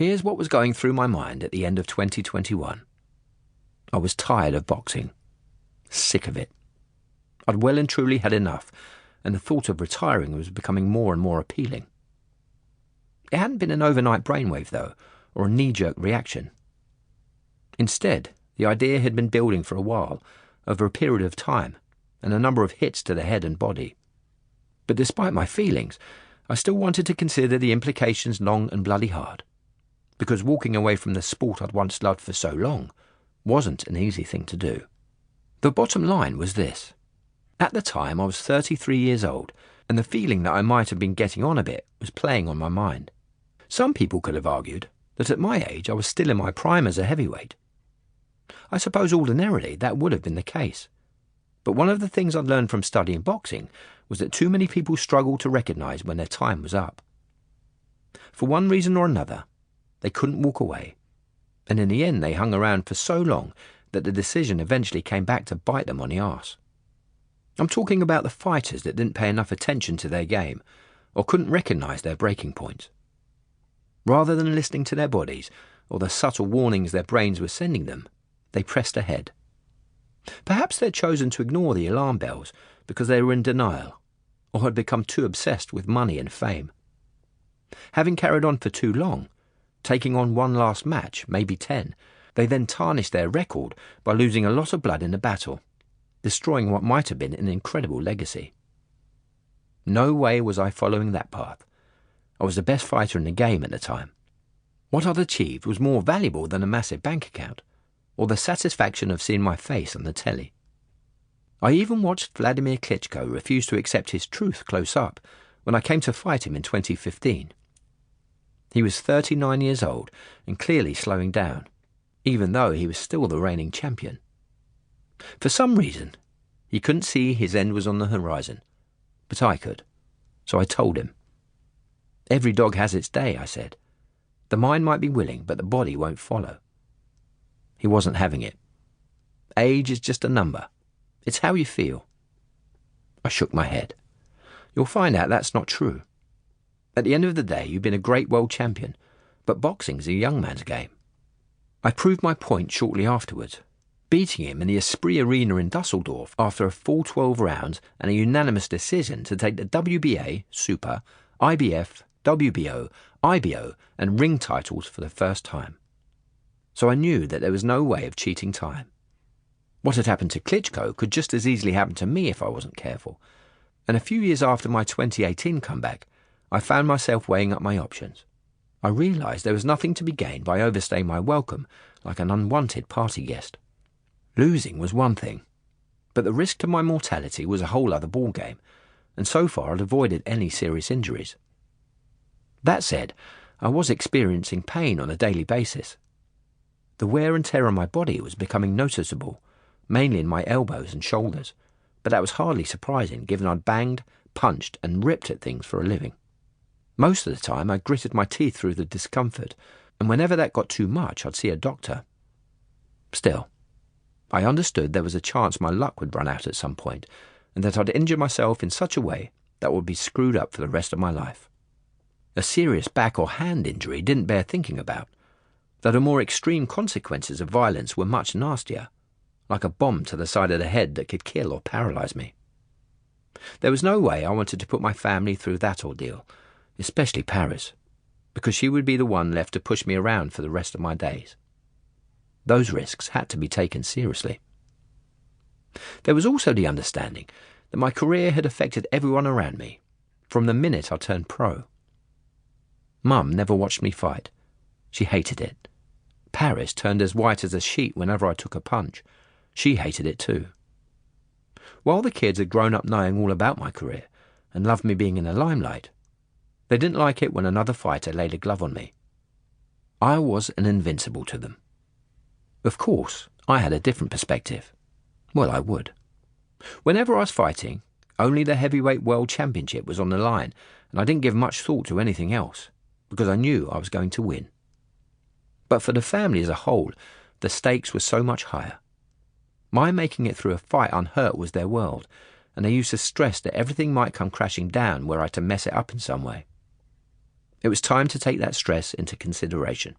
Here's what was going through my mind at the end of 2021. I was tired of boxing. Sick of it. I'd well and truly had enough, and the thought of retiring was becoming more and more appealing. It hadn't been an overnight brainwave, though, or a knee-jerk reaction. Instead, the idea had been building for a while, over a period of time, and a number of hits to the head and body. But despite my feelings, I still wanted to consider the implications long and bloody hard, because walking away from the sport I'd once loved for so long wasn't an easy thing to do. The bottom line was this. At the time, I was 33 years old, and the feeling that I might have been getting on a bit was playing on my mind. Some people could have argued that at my age I was still in my prime as a heavyweight. I suppose ordinarily that would have been the case. But one of the things I'd learned from studying boxing was that too many people struggled to recognise when their time was up. For one reason or another, they couldn't walk away, and in the end they hung around for so long that the decision eventually came back to bite them on the arse. I'm talking about the fighters that didn't pay enough attention to their game or couldn't recognise their breaking points. Rather than listening to their bodies or the subtle warnings their brains were sending them, they pressed ahead. Perhaps they'd chosen to ignore the alarm bells because they were in denial or had become too obsessed with money and fame. Having carried on for too long, taking on one last match, maybe 10, they then tarnished their record by losing a lot of blood in the battle, destroying what might have been an incredible legacy. No way was I following that path. I was the best fighter in the game at the time. What I'd achieved was more valuable than a massive bank account, or the satisfaction of seeing my face on the telly. I even watched Vladimir Klitschko refuse to accept his truth close up when I came to fight him in 2015. He was 39 years old and clearly slowing down, even though he was still the reigning champion. For some reason, he couldn't see his end was on the horizon, but I could, so I told him. Every dog has its day, I said. The mind might be willing, but the body won't follow. He wasn't having it. Age is just a number. It's how you feel. I shook my head. You'll find out that's not true. At the end of the day, you've been a great world champion, but boxing's a young man's game. I proved my point shortly afterwards, beating him in the Esprit Arena in Dusseldorf after a full 12 rounds and a unanimous decision to take the WBA, Super, IBF, WBO, IBO and ring titles for the first time. So I knew that there was no way of cheating time. What had happened to Klitschko could just as easily happen to me if I wasn't careful, and a few years after my 2018 comeback, I found myself weighing up my options. I realised there was nothing to be gained by overstaying my welcome like an unwanted party guest. Losing was one thing, but the risk to my mortality was a whole other ballgame, and so far I'd avoided any serious injuries. That said, I was experiencing pain on a daily basis. The wear and tear on my body was becoming noticeable, mainly in my elbows and shoulders, but that was hardly surprising given I'd banged, punched and ripped at things for a living. Most of the time I gritted my teeth through the discomfort, and whenever that got too much I'd see a doctor. Still, I understood there was a chance my luck would run out at some point, and that I'd injure myself in such a way that would be screwed up for the rest of my life. A serious back or hand injury didn't bear thinking about, though the more extreme consequences of violence were much nastier, like a bomb to the side of the head that could kill or paralyse me. There was no way I wanted to put my family through that ordeal, especially Paris, because she would be the one left to push me around for the rest of my days. Those risks had to be taken seriously. There was also the understanding that my career had affected everyone around me, from the minute I turned pro. Mum never watched me fight. She hated it. Paris turned as white as a sheet whenever I took a punch. She hated it too. While the kids had grown up knowing all about my career and loved me being in the limelight, they didn't like it when another fighter laid a glove on me. I was an invincible to them. Of course, I had a different perspective. Well, I would. Whenever I was fighting, only the heavyweight world championship was on the line, and I didn't give much thought to anything else, because I knew I was going to win. But for the family as a whole, the stakes were so much higher. My making it through a fight unhurt was their world, and they used to stress that everything might come crashing down were I to mess it up in some way. It was time to take that stress into consideration.